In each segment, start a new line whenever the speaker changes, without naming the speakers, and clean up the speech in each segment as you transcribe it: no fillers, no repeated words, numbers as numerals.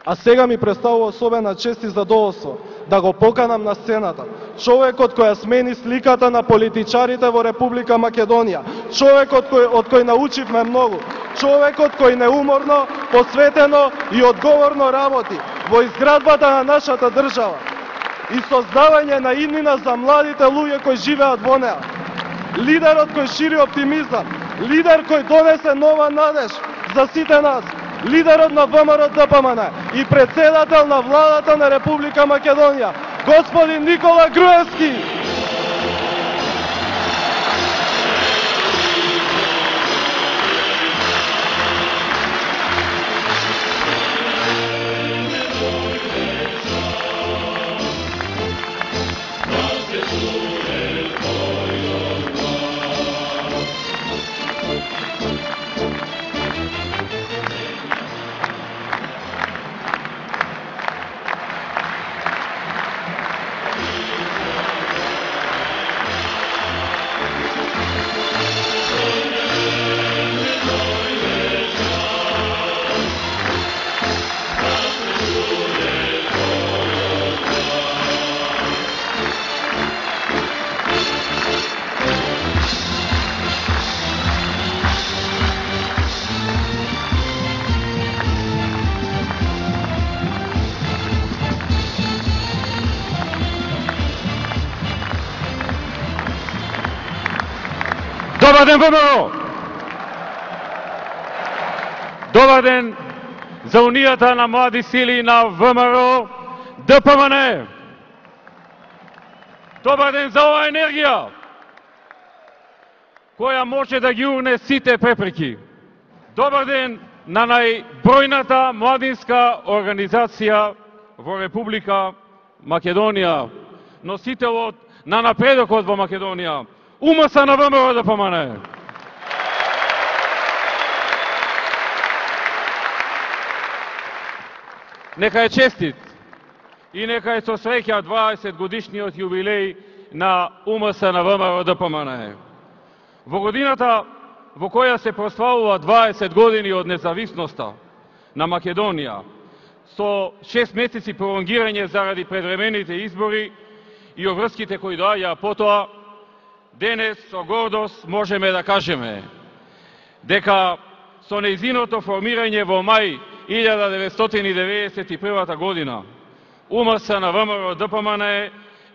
А сега ми представува особена чест и задоволство да го поканам на сцената човекот кој ја смени сликата на политичарите во Република Македонија, човекот од кој научивме многу, човекот кој неуморно, посветено и одговорно работи во изградбата на нашата држава и создавање на иднина за младите луѓе кои живеат во неа. Лидерот кој шири оптимизам, лидер кој донесе нова надеж за сите нас, лидерот на ВМРО-ДПМН и председател на владата на Република Македонија, господин Никола Груевски.
Добар ден, ВМРО! Добар ден за Унијата на млади сили на ВМРО-ДПМН! Добар ден за оваа енергија, која може да ги урне сите препреки. Добар ден на најбројната младинска организација во Република Македонија, носителот на напредокот во Македонија, УМС на ВМРО-ДПМН. Нека е честит и нека е со среќа 20 годишниот јубилеј на УМС на ВМРО-ДПМН. Во годината во која се прославува 20 години од независноста на Македонија, со 6 месеци пролонгирање заради предвремените избори и обврските кои доаѓаа потоа, денес со гордост можеме да кажеме дека со нејзиното формирање во мај 1991 година, УМС на ВМРО-ДПМН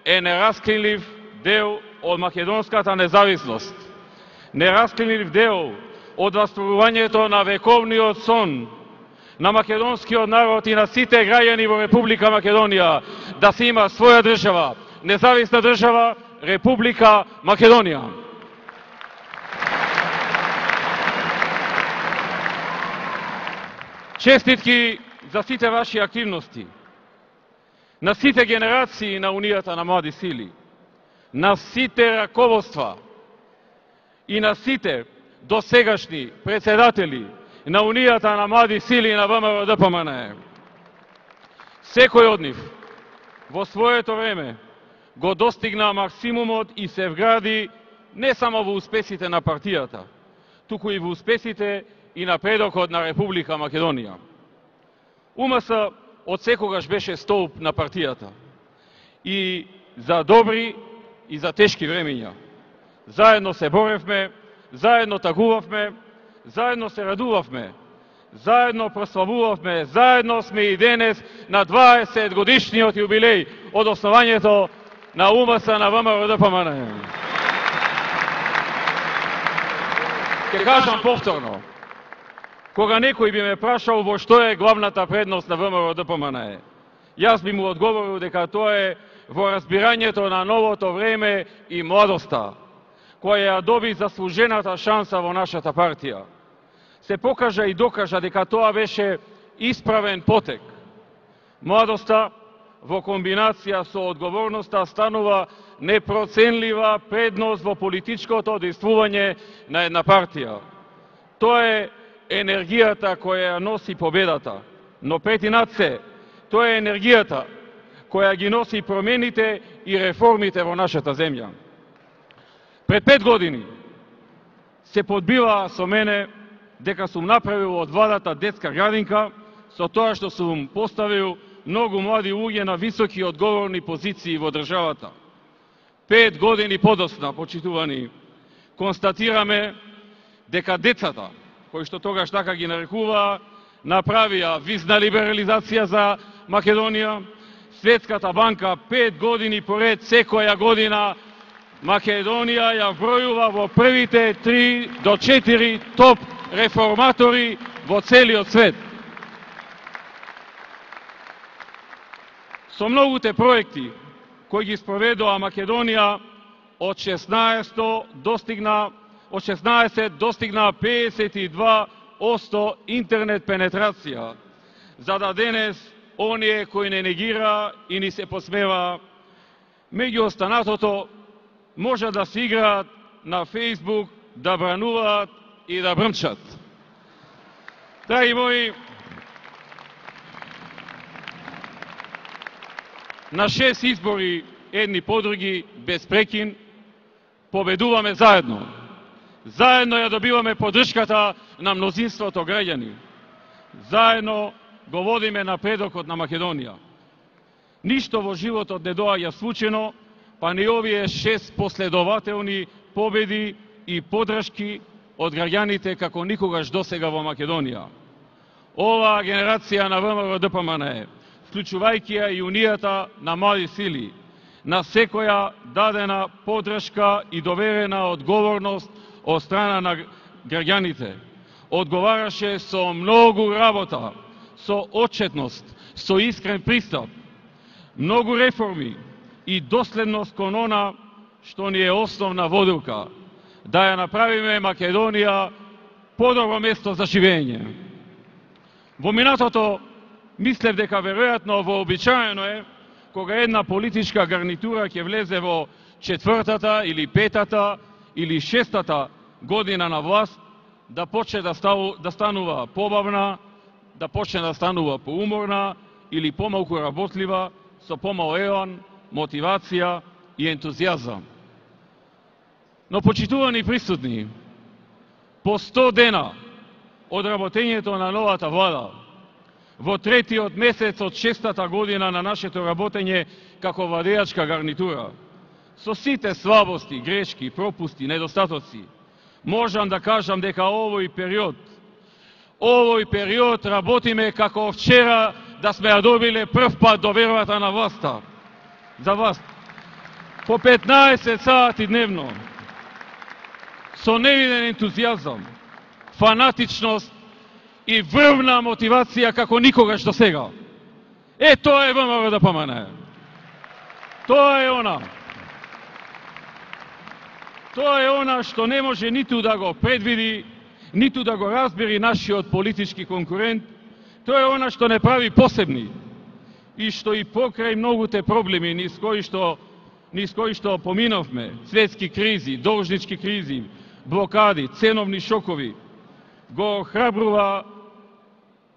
е нераскинлив дел од македонската независност, нераскинлив дел од воспорувањето на вековниот сон на македонскиот народ и на сите граѓани во Република Македонија да се има своја држава, независна држава, Република Македонија. Честитки за сите ваши активности, на сите генерации на Унијата на млади сили, на сите раководства и на сите досегашни председатели на Унијата на млади сили на ВМРО-ДПМН. Секој од нив во своето време го достигна максимумот и се вгради не само во успесите на партијата, туку и во успесите и напредокот на Република Македонија. УМС од секогаш беше столб на партијата и за добри и за тешки времења. Заедно се боревме, заедно тагувавме, заедно се радувавме, заедно прославувавме, заедно сме и денес на 20 годишниот јубилеј од основањето на УМС на ВМРО-ДПМН. Ке кажам повторно, кога некој би ме прашал во што е главната предност на ВМРО-ДПМН, јас би му одговорил дека тоа е во разбирањето на новото време и младоста, која ја доби заслужената шанса во нашата партија. Се покажа и докажа дека тоа беше исправен потек. Младоста во комбинација со одговорноста станува непроценлива предност во политичкото действување на една партија. Тоа е енергијата која носи победата, но прети над се, тоа е енергијата која ги носи промените и реформите во нашата земја. Пред 5 години се подбива со мене дека сум направил од владата детска градинка со тоа што сум поставил многу млади луѓе на високи одговорни позиции во државата. 5 години подоцна, почитувани, констатираме дека децата, кои што тогаш така ги нарекуваа, направија визна либерализација за Македонија. Светската банка 5 години поред, секоја година, Македонија ја бројува во првите 3 до 4 топ реформатори во целиот свет. Со многуте проекти кои ги спроведува Македонија, од 16 достигна 52% интернет пенетрација, за да денес оние кои не негира и ни се посмева, меѓу останатото може да се играат на Фейсбук, да брануваат и да брмчат. Драги мои, на 6 избори, едни по други, без прекин, победуваме заедно. Заедно ја добиваме поддршката на мнозинството граѓани. Заедно го водиме напредокот на Македонија. Ништо во животот не доаѓа случајно, па ни овие 6 последователни победи и поддршки од граѓаните како никогаш досега во Македонија. Оваа генерација на ВМРО ДПМН, вклучувајќи ја и Унијата на млади сили, на секоја дадена поддршка и доверена одговорност од страна на граѓаните, одговараше со многу работа, со отчетност, со искрен пристап, многу реформи и доследност кон она што ни е основна водилка, да ја направиме Македонија подобро место за живење. Во минатото мислев дека веројатно вообичаено е кога една политичка гарнитура ќе влезе во 4-та или 5-та или 6-та година на власт, да почне да станува побавна, да почне да станува поуморна или помалку работлива, со помал еон, мотивација и ентузијазам. Но, почитувани присутни, по 100 дена од работењето на новата влада, во третиот месец од 6-та година на нашето работење како владеачка гарнитура, со сите слабости, грешки, пропусти, недостатоци, можам да кажам дека овој период работиме како вчера да сме ја добиле прв пат довербата на власта. За власт. По 15 сати дневно, со невиден ентузијазам, фанатичност и врвна мотивација како никогаш до сега. Тоа е ВМРО ДПМН. Тоа е она. Тоа е она што не може ниту да го предвиди, ниту да го разбери нашиот политички конкурент. Тоа е она што не прави посебни и што и покрај многуте проблеми низ кои што поминовме, светски кризи, должнички кризи, блокади, ценовни шокови, го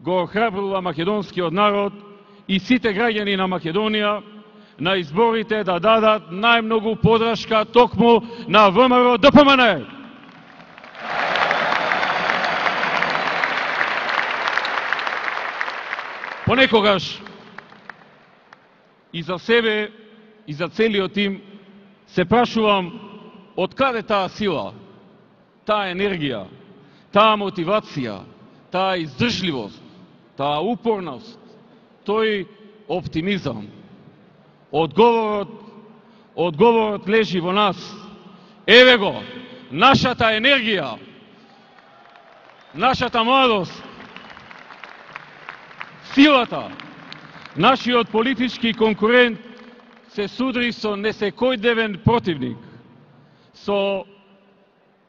охрабрува македонскиот народ и сите граѓани на Македонија на изборите да дадат најмногу поддршка токму на ВМРО ДПМН. Понекогаш и за себе и за целиот тим се прашувам од каде таа сила, таа енергија, таа мотивација, таа издржливост, таа упорност, тој оптимизам. Одговорот лежи во нас. Еве го, нашата енергија, нашата младост, силата, нашиот политички конкурент се судри со несекојдневен противник,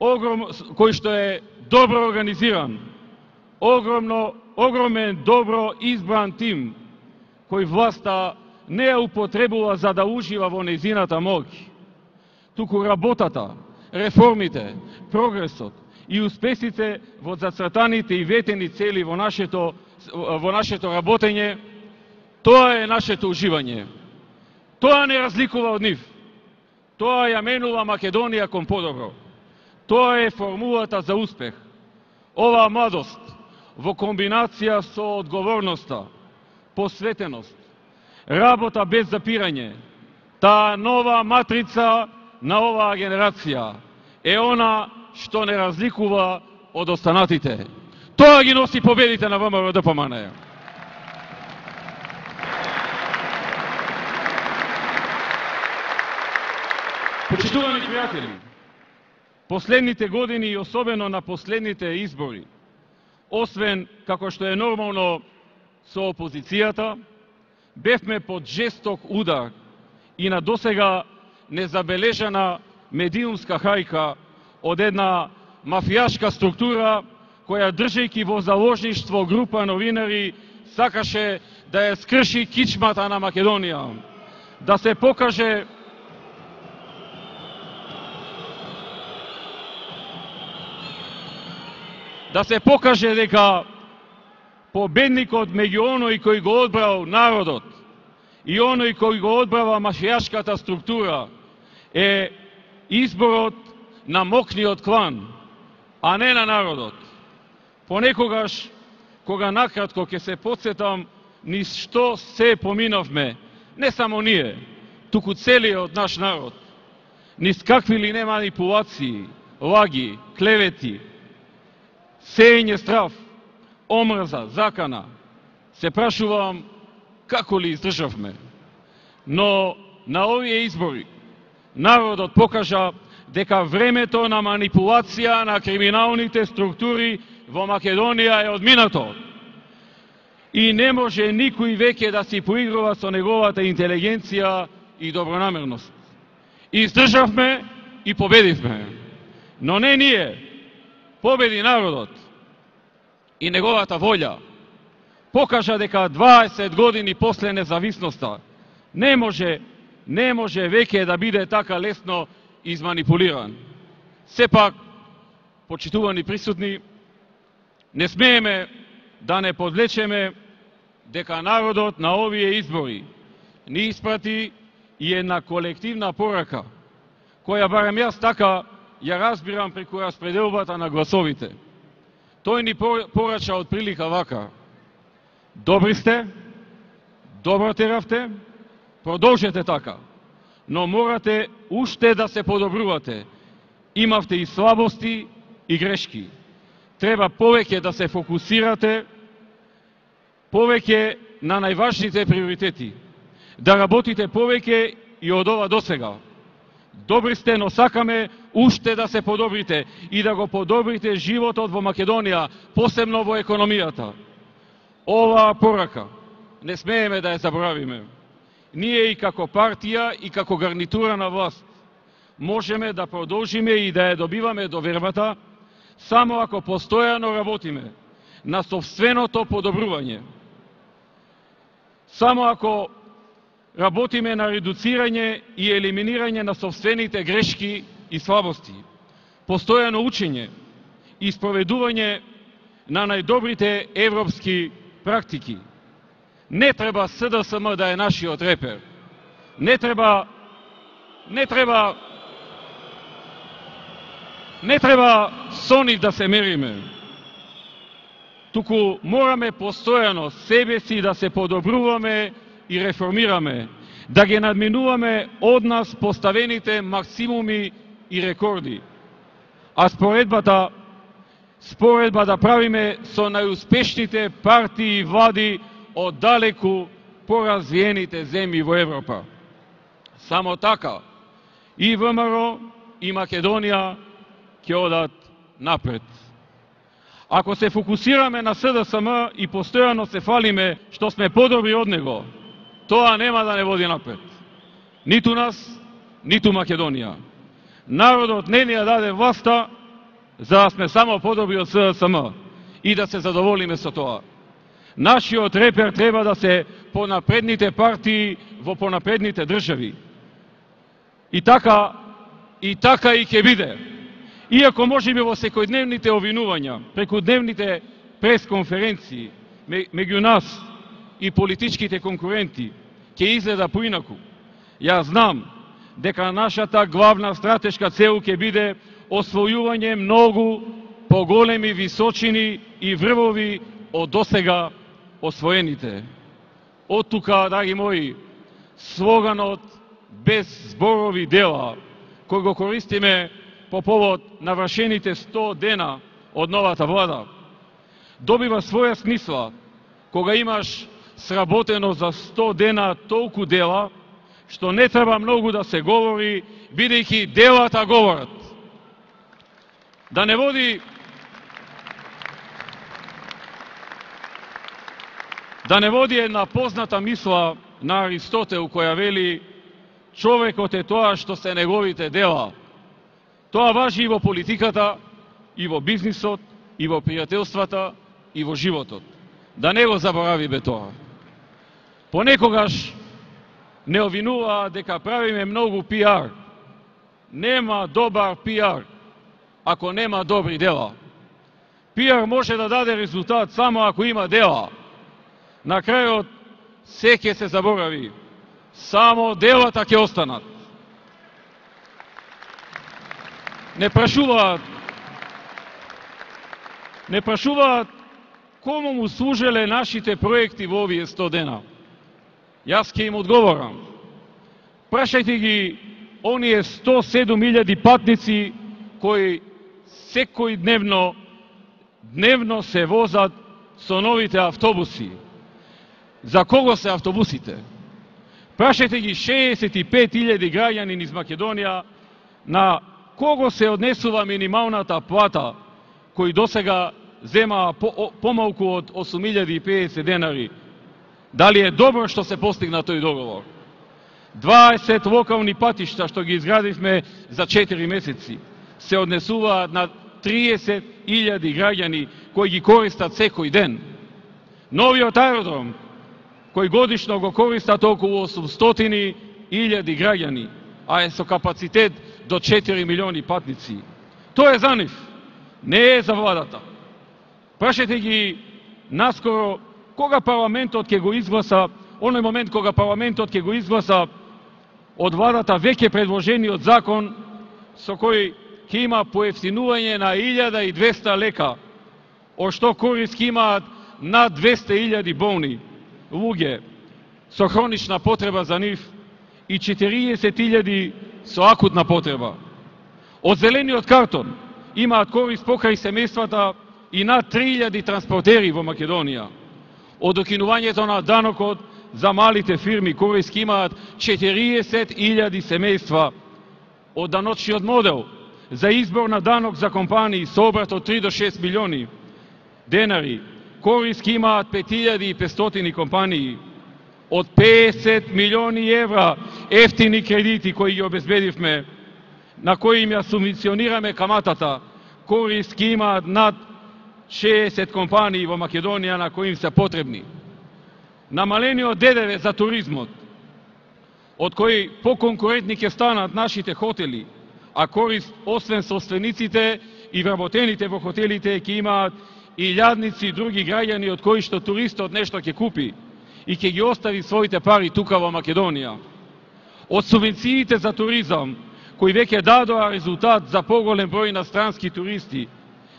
кој што е добро организиран, огромен, добро избран тим, кој власта не ја употребува за да ужива во нејзината моќ, туку работата, реформите, прогресот и успесите во зацртаните и ветени цели во нашето работење, тоа е нашето уживање. Тоа не разликува од нив. Тоа ја менува Македонија кон подобро. Тоа е формулата за успех. Оваа младост, во комбинација со одговорноста, посветеност, работа без запирање, таа нова матрица на оваа генерација е она што не разликува од останатите. Тоа ги носи победите на ВМРО ДПМН. Почитувани пријатели, последните години и особено на последните избори, освен како што е нормално со опозицијата, бевме под жесток удар и на досега незабележана медиумска хајка од една мафијашка структура која, држејќи во заложништво група новинари, сакаше да ја скрши кичмата на Македонија, да се покаже дека победникот меѓу оној кој го одбрал народот и оној кој го одбрава мафијашката структура е изборот на мокниот клан, а не на народот. Понекогаш, кога накратко ќе се потсетам низ што се поминавме, не само ние, туку целиот наш народ, низ какви ли не манипулации, лаги, клевети, сеење страв, омрза, закана, се прашувам како ли издржавме. Но на овие избори народот покажа дека времето на манипулација на криминалните структури во Македонија е одминато. И не може никој веќе да си поигрува со неговата интелигенција и добронамерност. Издржавме и победивме. Но не ние, победи народот и неговата волја. Покажа дека 20 години после независноста не може веќе да биде така лесно изманипулиран. Сепак, почитувани присутни, не смееме да не подлечеме дека народот на овие избори ни испрати и една колективна порака, која барем јас така ја разбирам преку распределбата на гласовите. Тој ни порача од прилика вака: добри сте, добро теравте, продолжете така, но морате уште да се подобрувате. Имавте и слабости и грешки. Треба повеќе да се фокусирате, повеќе на најважните приоритети, да работите повеќе и од ова досега. Добри сте, но сакаме уште да се подобрите и да го подобрите животот во Македонија, посебно во економијата. Оваа порака не смееме да ја заборавиме. Ние и како партија и како гарнитура на власт можеме да продолжиме и да ја добиваме довербата само ако постојано работиме на сопственото подобрување. Само ако работиме на редуцирање и елиминирање на сопствените грешки и слабости, постојано учење и спроведување на најдобрите европски практики. Не треба СДСМ да е нашиот репер. Не треба со нив да се мериме. Туку мораме постојано себе си да се подобруваме и реформираме, да ги надминуваме од нас поставените максимуми и рекорди. А споредба да правиме со најуспешните партии и влади од далеку поразвиените земји во Европа. Само така и ВМРО и Македонија ќе одат напред. Ако се фокусираме на СДСМ и постојано се фалиме што сме подобри од него, тоа нема да не води напред. Ниту нас, ниту Македонија. Народот не ни ја даде власта за да сме само подобри од СДСМ и да се задоволиме со тоа. Нашиот репер треба да се понапредните партии во понапредните држави. И така и ќе биде. Иако можеби во секојдневните обвинувања, преку дневните пресконференции меѓу нас и политичките конкуренти ќе изгледа поинаку, јас знам дека нашата главна стратешка цел ќе биде освојување многу поголеми височини и врвови од досега освоените. Од тука, драги мои, слоганот без зборови дела, кој го користиме по повод навршените 100 дена од новата влада, добива своја смисла кога имаш сработено за 100 дена толку дела, што не треба многу да се говори, бидејќи делата говорат. Да не води една позната мисла на Аристотел која вели: човекот е тоа што се неговите дела. Тоа важи и во политиката, и во бизнисот, и во пријателствата, и во животот. Да не го заборавиме тоа. Понекогаш не обвинуваа дека правиме многу пиар. Нема добар пиар ако нема добри дела. Пиар може да даде резултат само ако има дела. На крајот се ќе се заборави. Само делата ќе останат. Не прашуваат кому му служеле нашите проекти во овие 100 дена. Јас ќе им одговорам. Прашајте ги оние 107.000 патници кои секој дневно се возат со новите автобуси. За кого се автобусите? Прашајте ги 65.000 граѓани низ Македонија на кого се однесува минималната плата, кои досега земаа помалку од 8.050 денари. Дали е добро што се постигна тој договор? 20 локални патишта што ги изградивме за 4 месеци се однесуваат на 30.000 граѓани кои ги користат секој ден. Новиот аеродром кој годишно го користат околу 800.000 граѓани, а е со капацитет до 4 милиони патници. Тоа е за нив, не е за владата. Прашајте ги наскоро кога парламентот ќе го изгласа, оној момент кога парламентот ќе го изгласа од владата веќе предложениот закон со кој ќе има поевтинување на 1200 лека, од што корист ќе имаат над 200.000 болни луѓе со хронична потреба за нив и 40.000 со акутна потреба. Од зелениот картон имаат корист покрај семејствата и над 3.000 транспортери во Македонија. Од докинувањето на данокот за малите фирми корист ќе имаат 40.000 семејства. Од даночниот модел за избор на данок за компании со обрат од 3 до 6 милиони денари корист ќе имаат 5.500 компании. Од 50 милиони евра ефтини кредити кои ги обезбедивме, на кои им ја субвенционираме каматата, корист ќе имаат над 60 компании во Македонија на кои им се потребни. Намалениот ДДВ за туризмот, од кои поконкурентни ќе станат нашите хотели, а корист освен собствениците и вработените во хотелите ќе имаат и илјадници и други граѓани од кои што туристот нешто ќе купи и ќе ги остави своите пари тука во Македонија. Од субвенциите за туризам, кои веќе дадоа резултат за поголем број на странски туристи,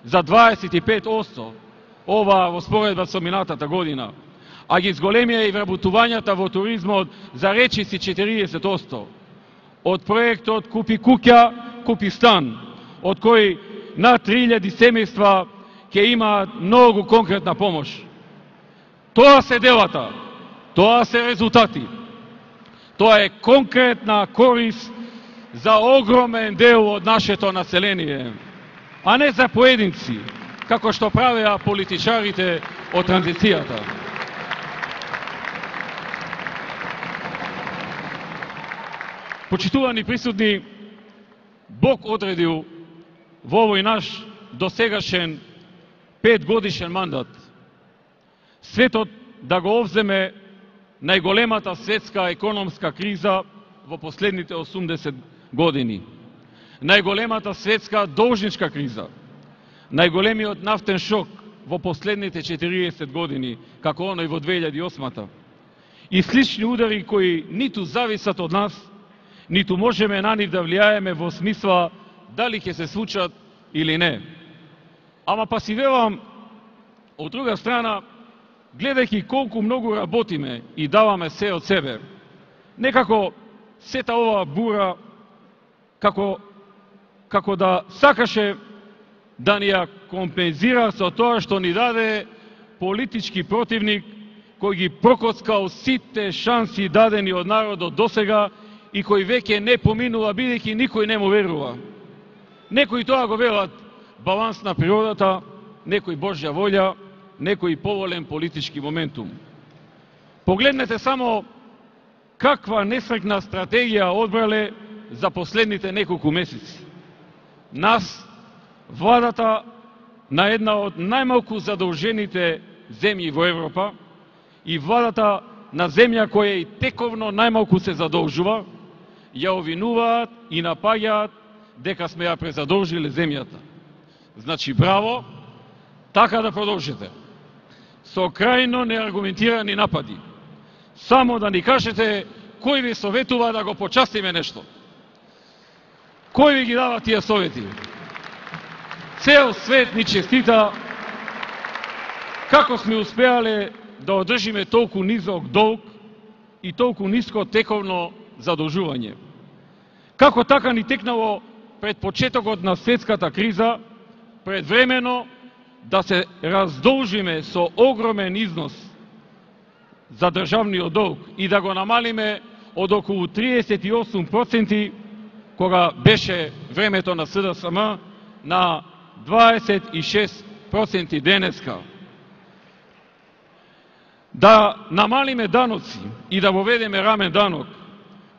за 25%, ова во споредба со минатата година, а ги зголемија и вработувањата во туризмот за речиси 40%. Од проектот Купи куќа, купи стан, од кој над 3.000 семејства ќе имаат многу конкретна помош. Тоа се делата, тоа се резултати. Тоа е конкретна корист за огромен дел од нашето население, а не за поединци, како што правеа политичарите од транзицијата. Почитувани присутни, Бог одредил во овој наш досегашен 5-годишен мандат светот да го овземе најголемата светска економска криза во последните 80 години, најголемата светска должничка криза, најголемиот нафтен шок во последните 40 години, како оној во 2008-та, и слични удари кои ниту зависат од нас, ниту можеме на нив да влијаеме во смисла дали ќе се случат или не. Ама па си велам, од друга страна, гледајќи колку многу работиме и даваме се од себе, некако сета оваа бура како да сакаше да ни ја компензира со тоа што ни даде политички противник кој ги прокоцкал сите шанси дадени од народот досега и кој веќе не поминува бидејќи никој не му верува. Некои тоа го велат баланс на природата, некој Божја волја, некој поволен политички моментум. Погледнете само каква несрекна стратегија одбрале за последните неколку месеци. Нас, владата на една од најмалку задолжените земји во Европа и владата на земја која и тековно најмалку се задолжува, ја обвинуваат и напаѓаат дека сме ја презадолжиле земјата. Значи, браво, така да продолжите. Со крајно неаргументирани напади. Само да ни кажете кој ви советува да го почастиме нешто. Кој ви ги дава тие совети? Цел свет ни честита како сме успеале да одржиме толку низок долг и толку ниско тековно задолжување. Како така ни текнало пред почетокот на светската криза, предвремено да се раздолжиме со огромен износ за државниот долг и да го намалиме од околу 38% кога беше времето на СДСМ на 26% денеска. Да намалиме даноци и да воведеме рамен данок,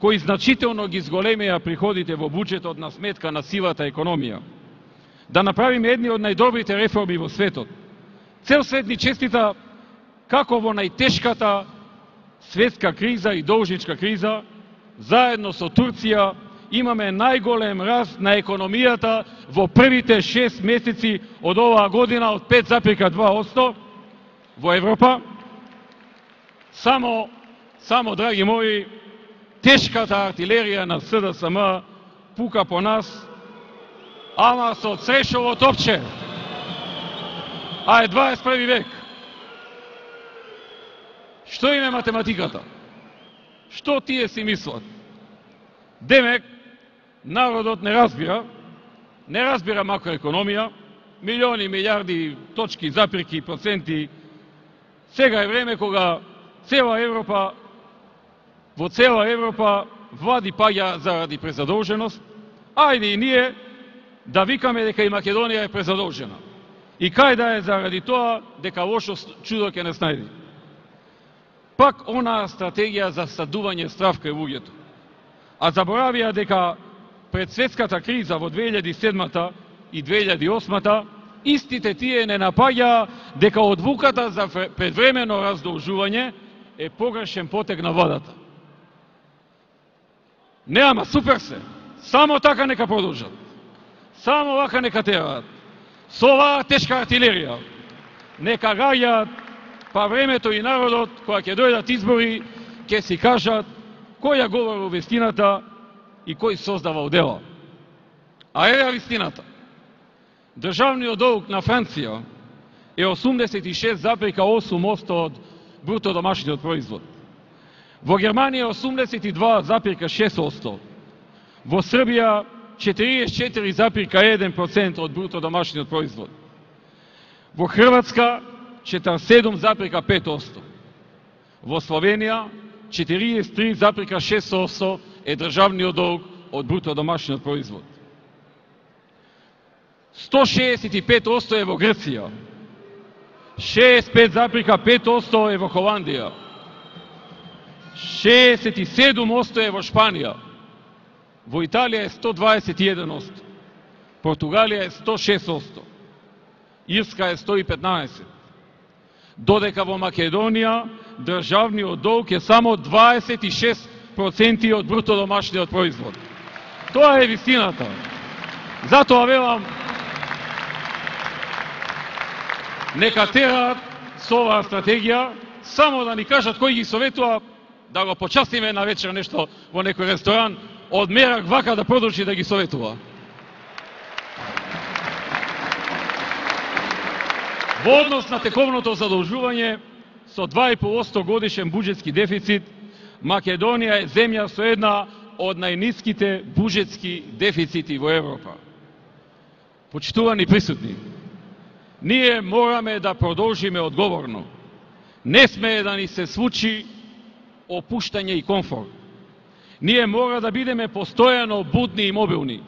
кои значително ги зголемеа приходите во буџетот на сметка на сивата економија. Да направиме едни од најдобрите реформи во светот. Цел свет ни честита како во најтешката светска криза и должничка криза, заедно со Турција, имаме најголем раст на економијата во првите 6 месеци од оваа година од 5,2% во Европа. Само, драги мои, тешката артилерија на СДСМ пука по нас, ама со црешово топче. А е 21 век. Што им е математиката? Што тие си мислат? Демек, народот не разбира макроекономија, милиони, милиарди точки, запирки, проценти. Сега е време кога во цела Европа влади паѓа заради презадолженост, ајде и ние да викаме дека и Македонија е презадолжена. И кај да е заради тоа дека лошо чудо ќе не снајди. Пак онаа стратегија за садување страв кај луѓето. А заборавија дека пред светската криза во 2007 и 2008 истите тие не напаѓаа дека одвуката за предвремено раздолжување е погрешен потек на владата. Не, ама супер се. Само така нека продолжат. Само вака нека тераат. Со оваа тешка артилерија. Нека гаѓаат, па времето и народот, кога ќе дојдат избори, ќе си кажат кој ја говори вистината и кој создава дела. А е вистината. Државниот долг на Франција е 86,8% од бруто домашниот производ. Во Германија 82,6%. Во Србија 44,1% од бруто домашниот производ. Во Хрватска 47,5%. Во Словенија 43,6% е државниот долг од бруто домашниот производ. 165% е во Грција. 65,5% е во Холандија. 67% е во Шпанија. Во Италија е 121%. Португалија е 106%. Ирска е 115%. Додека во Македонија државниот долг е само 26% од бруто домашниот производ. Тоа е вистината. Затоа велам, нека тераат со оваа стратегија, само да ни кажат кој ги советува да го почастиме на вечер нешто во некој ресторан, од мерак вака да продолжи да ги советува. Во однос на тековното задолжување со 2,5% годишен буџетски дефицит, Македонија е земја со една од најниските буџетски дефицити во Европа. Почитувани присутни, ние мораме да продолжиме одговорно. Не смее да ни се случи опуштање и комфорт. Ние мора да бидеме постојано будни и мобилни,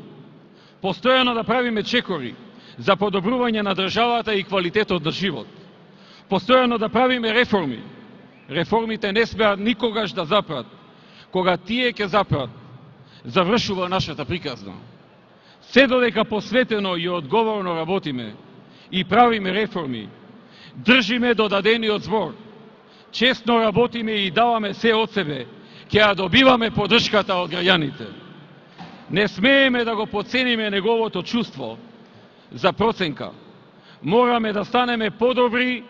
постојано да правиме чекори за подобрување на државата и квалитетот на живот, постојано да правиме реформи. Реформите не смеат никогаш да запрат. Кога тие ќе запрат, завршува нашата приказна. Се додека посветено и одговорно работиме и правиме реформи, држиме до дадениот збор, честно работиме и даваме се од себе, ќе ја добиваме поддршката од граѓаните. Не смееме да го подцениме неговото чувство за проценка. Мораме да станеме подобри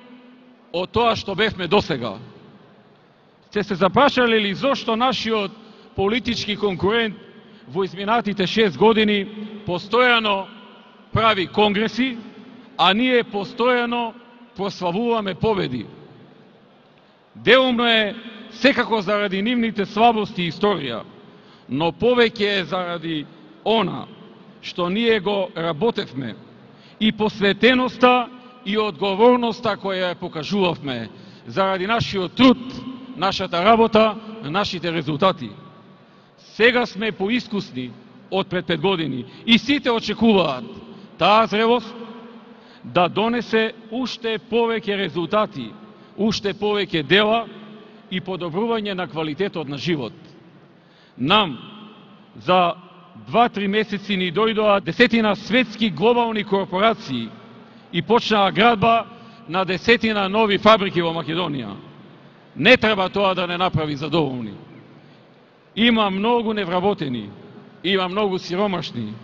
од тоа што бевме досега. Сте се запрашале ли зошто нашиот политички конкурент во изминатите 6 години постојано прави конгреси, а ние постојано прославуваме победи? Делумно е секако заради нивните слабости и историја, но повеќе е заради она што ние го работевме и посветеноста и одговорноста која ја покажувавме заради нашиот труд, нашата работа, нашите резултати. Сега сме поискусни од пред 5 години и сите очекуваат таа зрелост да донесе уште повеќе резултати, уште повеќе дела и подобрување на квалитетот на живот. Нам за 2-3 месеци ни дојдоа десетина светски глобални корпорации и почнаа градба на десетина нови фабрики во Македонија. Не треба тоа да не направи задоволни. Има многу невработени, има многу сиромашни,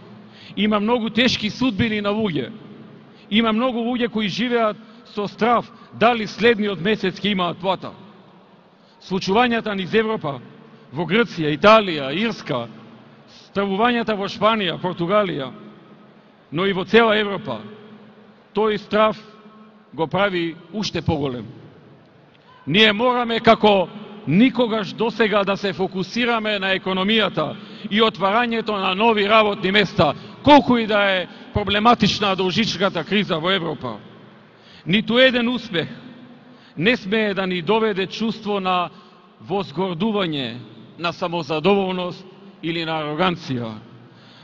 има многу тешки судбини на луѓе. Има многу луѓе кои живеат со страв дали следниот месец ќе имаат плата. Случувањата низ Европа, во Грција, Италија, Ирска, стравувањата во Шпанија, Португалија, но и во цела Европа, тој страв го прави уште поголем. Ние мораме како никогаш досега да се фокусираме на економијата и отварањето на нови работни места, колку и да е проблематична должичката криза во Европа. Ниту еден успех не смее да ни доведе чувство на возгордување, на самозадоволност или на ароганција.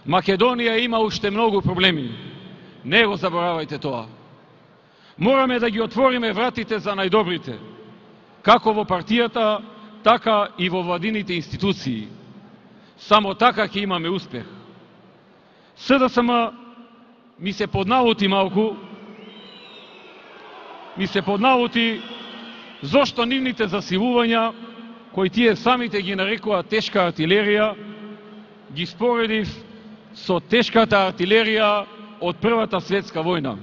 Македонија има уште многу проблеми. Не го заборавајте тоа. Мораме да ги отвориме вратите за најдобрите, како во партијата, така и во владините институции. Само така ќе имаме успех. СДСМ ми се подналути малку, зошто нивните засилувања, кои тие самите ги нарекуваат тешка артилерија, ги споредив со тешката артилерија од Првата светска војна.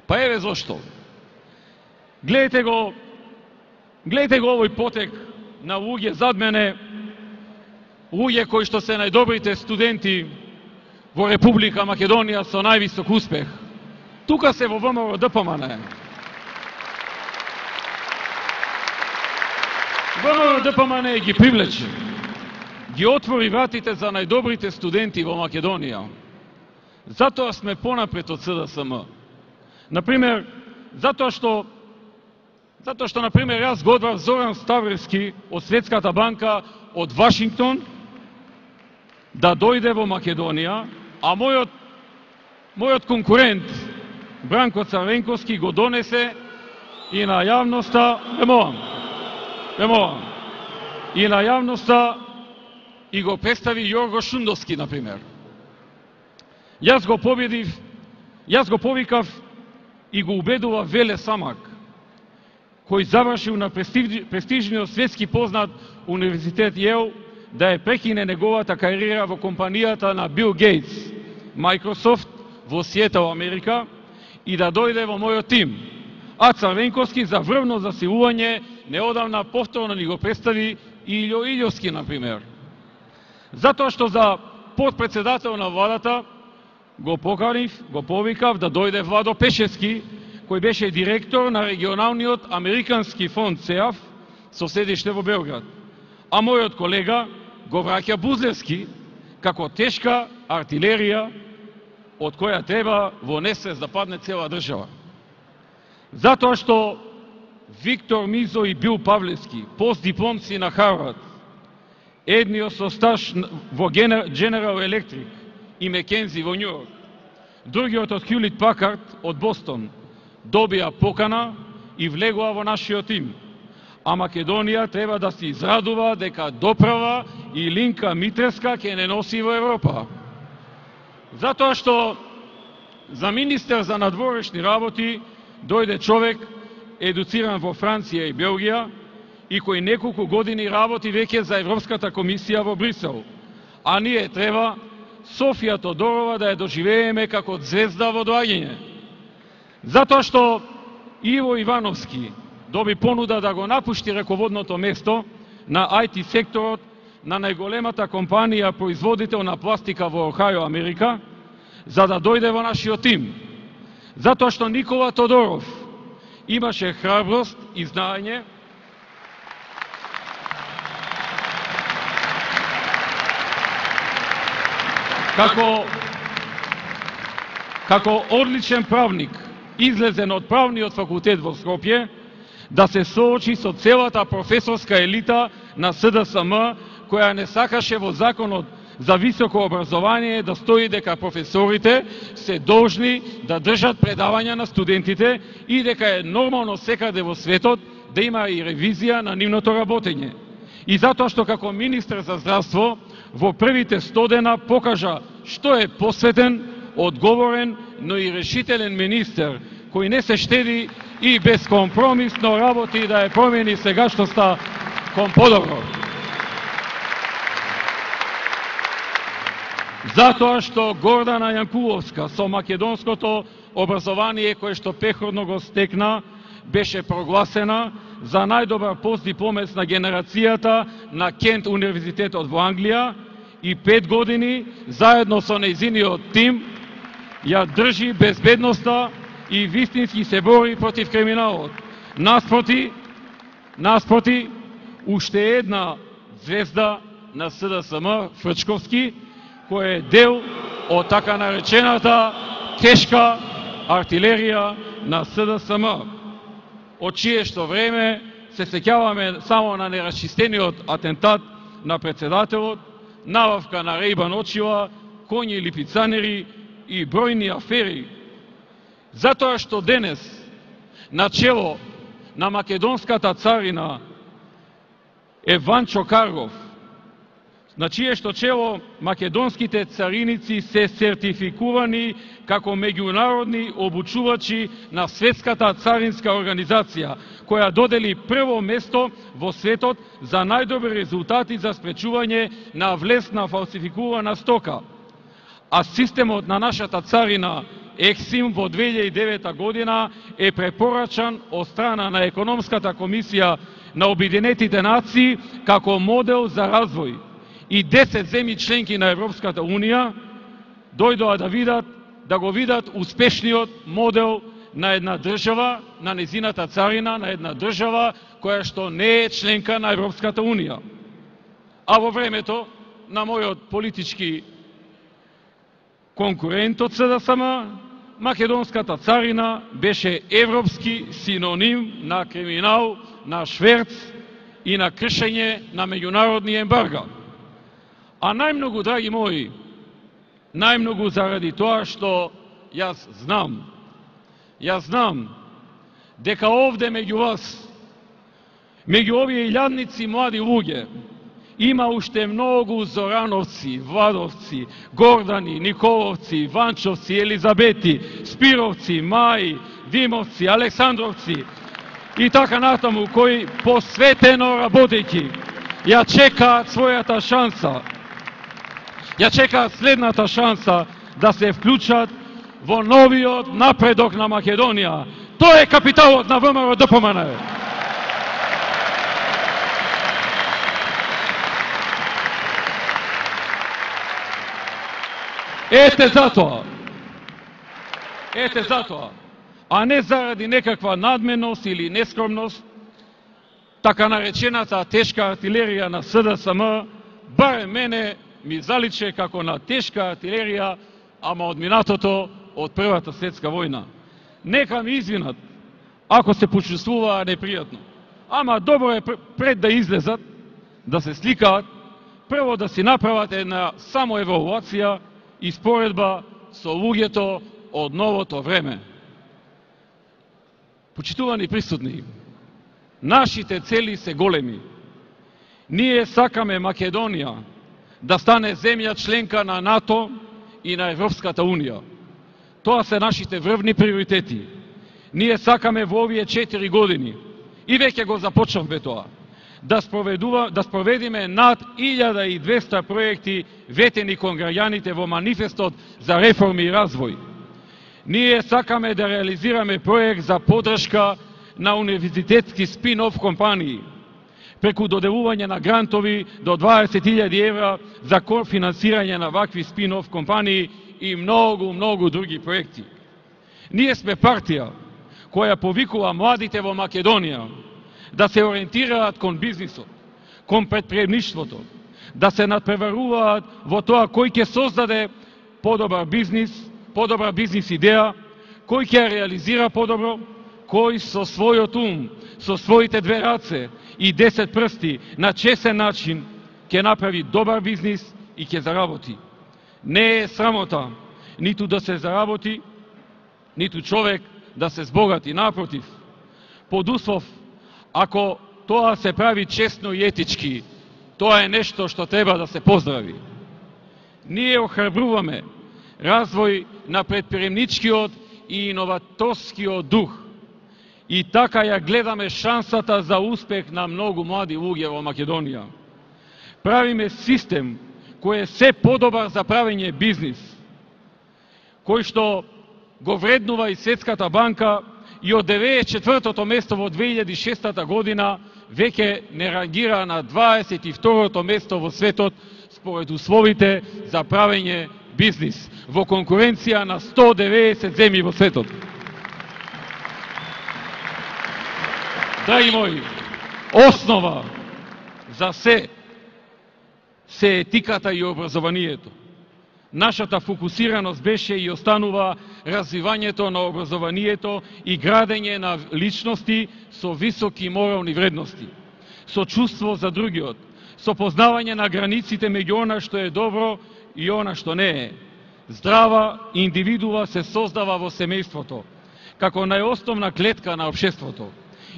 Па еве зошто. Гледайте го овој потек на луѓе зад мене, луѓе кои што се најдобрите студенти во Република Македонија со највисок успех. Тука се во ВМРО ДПМН. ВМРО ДПМН ги привлече, ги отвори вратите за најдобрите студенти во Македонија. Затоа сме понапред од СДСМ. Например, затоа што например, јас го одвав Зоран Ставревски од Светската банка од Вашингтон да дојде во Македонија, а мојот конкурент Бранко Црвенковски го донесе и на јавноста, и на јавноста и го представи Јорго Шундовски, например. Јас го повикав и го убедував Веле Самак, кој завршил на престижниот светски познат универзитет Јел, да ја прекине неговата кариера во компанијата на Бил Гейтс, Microsoft во Сиетл, Америка, и да дојде во мојот тим. А Црвенковски за врвно засилување неодамна повторно ни го представи Илјо Илјовски, например. Затоа што за подпредседател на владата го поканив, го повикав да дојде Владо Пешевски, кој беше директор на регионалниот американски фонд ЦЕАФ со седиште во Белград. А мојот колега го враќа Бузлевски како тешка артилерија од која треба во несвест да падне цела држава. Затоа што Виктор Мизо и Бил Павлевски, постдипломци на Харвард, едниот со стаж во General Electric и Мекензи во Нью Йорк, другиот од Хјулит Пакард од Бостон, добија покана и влегува во нашиот тим. А Македонија треба да се израдува дека доправа и Линка Митреска ќе не носи во Европа. Затоа што за министер за надворешни работи дојде човек едуциран во Франција и Белгија и кој неколку години работи веќе за Европската комисија во Брисел. А ние треба Софија Тодорова да ја доживееме како звезда во доаѓање. Затоа што Иво Ивановски доби понуда да го напушти раководното место на IT секторот на најголемата компанија производител на пластика во Охајо, Америка, за да дојде во нашиот тим. Затоа што Никола Тодоров имаше храброст и знаење како одличен правник, излезен од правниот факултет во Скопје, да се соочи со целата професорска елита на СДСМ, која не сакаше во законот за високо образование да стои дека професорите се должни да држат предавања на студентите и дека е нормално секаде во светот да има и ревизија на нивното работење. И затоа што како министер за здравство во првите 100 дена покажа што е посветен, одговорен, но и решителен министер, кој не се штеди и безкомпромисно работи да ја промени сегашноста кон подобро. Затоа што Гордана Јанкуловска со македонското образование кое што пеходно го стекна, беше прогласена за најдобар постдипломец на генерацијата на Кент универзитетот во Англија и 5 години заедно со нејзиниот тим ја држи безбедноста и вистински се бори против криминалот. Наспроти, уште една звезда на СДСМ, Фрчковски, кој е дел од така наречената тешка артилерија на СДСМ, од чие што време се сеќаваме само на нерасчистениот атентат на председателот, набавка на Рейбан очила, коњи липицанери и бројни афери. Затоа што денес на чело на македонската царина е Ванчо Каргов, на чие што чело македонските цариници се сертификувани како меѓународни обучувачи на Светската царинска организација, која додели прво место во светот за најдобри резултати за спречување на влез на фалсификувана стока. А системот на нашата царина ЕКСИМ во 2009 година е препорачан од страна на Економската комисија на Обединетите нации како модел за развој. И 10 земји членки на Европската Унија дојдоа да го видат успешниот модел на една држава, на незината царина, на една држава која што не е членка на Европската Унија. А во времето на мојот политички конкурент од СДСМ, македонската царина беше европски синоним на криминал, на шверц и на кршење на меѓународни ембарга. А најмногу, драги мои, најмногу заради тоа што јас знам дека овде меѓу вас, меѓу овие илјадници млади луѓе, има уште многу Зорановци, Владовци, Гордани, Николовци, Ванчовци, Елизабети, Спировци, Маи, Димовци, Александровци и така натаму, кои посветено работејќи ја чекаат својата шанса, ја чекаат следната шанса да се вклучат во новиот напредок на Македонија. Тоа е капиталот на ВМРО ДПМН. Ете затоа, а не заради некаква надменност или нескромност, така наречената тешка артилерија на СДСМ, барем мене ми заличе како на тешка артилерија, ама од минатото од Првата светска војна. Нека ми извинат ако се почувствуваа непријатно. Ама добро е пред да излезат, да се сликаат, прво да си направат една самоевалуација и споредба со луѓето од новото време. Почитувани присутни, нашите цели се големи. Ние сакаме Македонија да стане земја членка на НАТО и на Европската Унија. Тоа се нашите врвни приоритети. Ние сакаме во овие 4 години, и веќе го започнавме тоа, да спроведиме над 1200 проекти ветени кон граѓаните во манифестот за реформи и развој. Ние сакаме да реализираме проект за поддршка на универзитетски спин-оф компании, преку доделување на грантови до 20.000 евра за кофинансирање на вакви спин-оф компании и многу други проекти. Ние сме партија која повикува младите во Македонија да се ориентираат кон бизнисот, кон претприемништвото, да се надпреваруваат во тоа кој ќе создаде подобар бизнис идеја, кој ќе реализира подобро, кој со својот ум, со своите 2 раце и 10 прсти на честен начин ќе направи добар бизнис и ќе заработи. Не е срамота ниту да се заработи, ниту човек да се збогати, напротив, под услов ако тоа се прави честно и етички, тоа е нешто што треба да се поздрави. Ние охрабруваме развој на предприемничкиот и иноваторскиот дух и така ја гледаме шансата за успех на многу млади луѓе во Македонија. Правиме систем кој е се подобар за правење бизнис, кој што го вреднува и Светската банка и од 94-то место во 2006 година веќе не рангира на 22-то место во светот според условите за правење бизнис во конкуренција на 190 земји во светот. Драги мои, основа за се етиката и образованието. Нашата фокусираност беше и останува развивањето на образованието и градење на личности со високи морални вредности, со чувство за другиот, со познавање на границите меѓу она што е добро и она што не е. Здрава индивидуа се создава во семејството, како најосновна клетка на општеството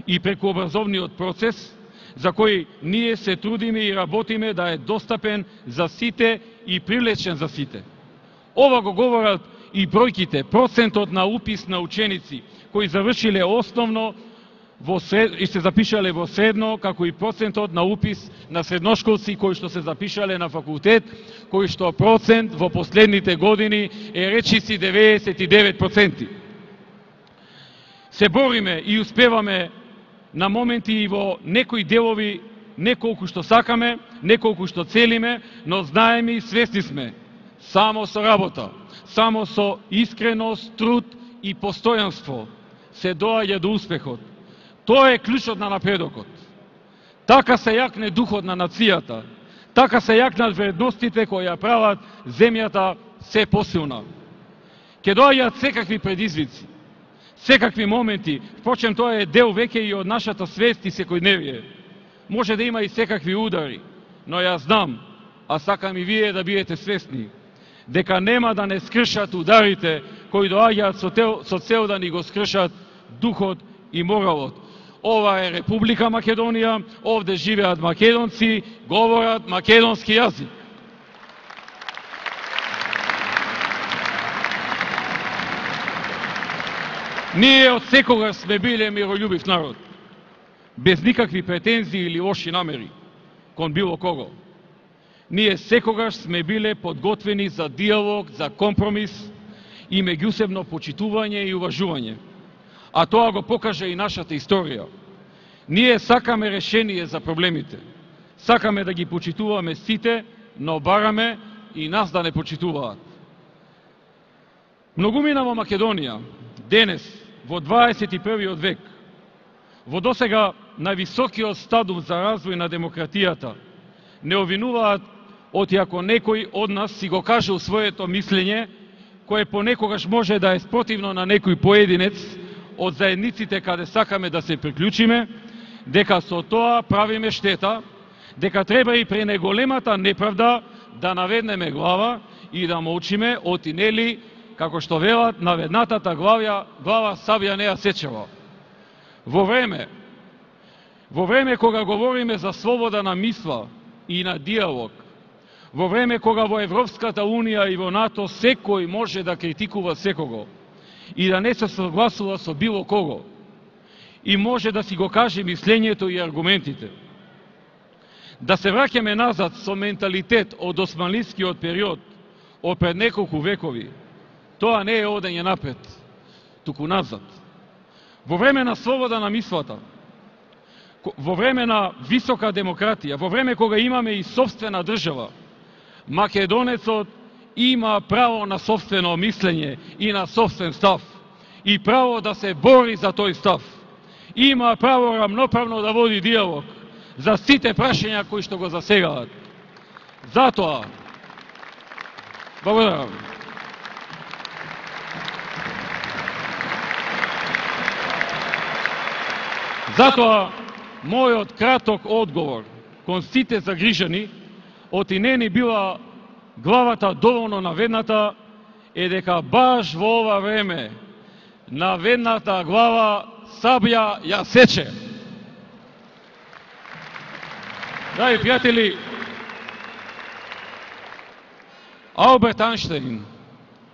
и преку образовниот процес, за кој ние се трудиме и работиме да е достапен за сите и привлечен за сите. Ова го говорат и бројките, процентот на упис на ученици кои завршиле основно и се запишале во средно, како и процентот на упис на средношколци кои што се запишале на факултет, кои што процент во последните години е речиси 99%. Се бориме и успеваме на моменти и во некои делови, неколку што сакаме, неколку што целиме, но знаеме и свесни сме. Само со работа, само со искреност, труд и постојанство се доаѓа до успехот. Тоа е клучот на напредокот. Така се јакне духот на нацијата, така се јакнат вредностите кои ја прават земјата се посилна. Ке доаѓаат секакви предизвици, секакви моменти, впрочем тоа е дел веќе и од нашата свест и секојдневие. Може да има и секакви удари, но јас знам, а сакам и вие да бидете свесни, дека нема да не скршат ударите кои доаѓаат со цел да ни го скршат духот и моралот. Ова е Република Македонија, овде живеат македонци, говорат македонски јазик. Ние од секогаш сме биле мирољубив народ, без никакви претензии или лоши намери кон било кого. Ние секогаш сме биле подготвени за диалог, за компромис и меѓусебно почитување и уважување. А тоа го покажа и нашата историја. Ние сакаме решение за проблемите. Сакаме да ги почитуваме сите, но бараме и нас да не почитуваат. Многумина во Македонија денес во 21. век, во досега највисокиот стадум за развој на демократијата, не обвинуваат оти ако некој од нас си го каже у своето мислење, кое понекогаш може да е спротивно на некој поединец од заедниците каде сакаме да се приклучиме, дека со тоа правиме штета, дека треба и при неголемата неправда да наведнеме глава и да молчиме, оти нели, како што велат, наведнатата глава сабја не ја сечела. Во време кога говориме за слобода на мисла и на диалог, во време кога во Европската Унија и во НАТО секој може да критикува секого и да не се согласува со било кого, и може да си го каже мислењето и аргументите. Да се враќаме назад со менталитет од османлискиот период од пред неколку векови, тоа не е одење напред, туку назад. Во време на слобода на мислата, во време на висока демократија, во време кога имаме и собствена држава, македонецот има право на собствено мислење и на собствен став и право да се бори за тој став. Има право рамноправно да води диалог за сите прашања кои што го засегаат. Затоа, благодарам. Затоа, мојот краток одговор кон сите загрижени, оти не ни била главата доволно наведната, е дека баш во ова време наведната глава сабја ја сече. Драги пријатели, Алберт Ајнштајн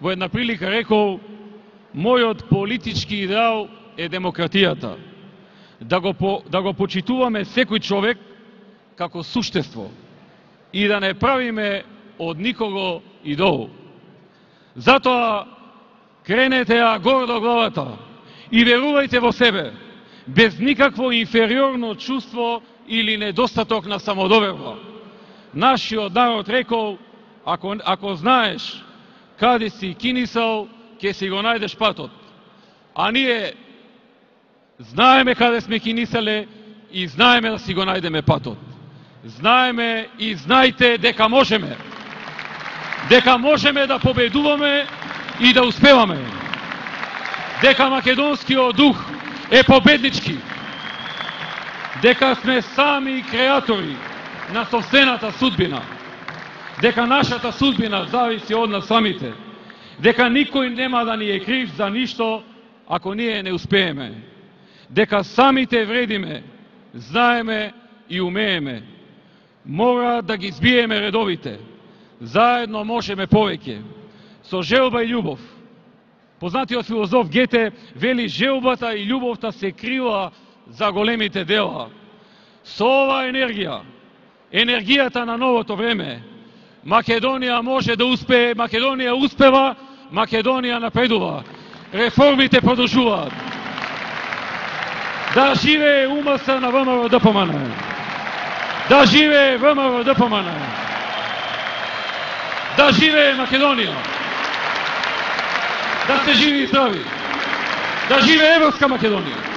во една прилика рекол: мојот политички идеал е демократијата. Да го почитуваме секој човек како суштество и да не правиме од никого идол. Затоа кренете ја гордо главата и верувајте во себе, без никакво инфериорно чувство или недостаток на самодоверба. Нашиот народ рекол: ако знаеш каде си кинисал, ќе си го најдеш патот. А ние знаеме каде сме кинисале и знаеме да си го најдеме патот. Знаеме и знајте дека можеме. Дека можеме да победуваме и да успеваме. Дека македонскиот дух е победнички. Дека сме сами креатори на собствената судбина. Дека нашата судбина зависи од нас самите. Дека никој нема да ни е крив за ништо ако ние не успееме. Дека самите вредиме, знаеме и умееме. Мора да ги збиеме редовите. Заедно можеме повеќе. Со желба и љубов. Познатиот филозоф Гете вели: желбата и љубовта се крила за големите дела. Со ова енергија, енергијата на новото време, Македонија може да успее, Македонија успева, Македонија напредува. Реформите продолжуваат. Да живее УМС на ВМРО ДПМН. Да живее ВМРО ДПМН. Да живее Македонија. Да се живи и здрави. Да живее Европска Македонија.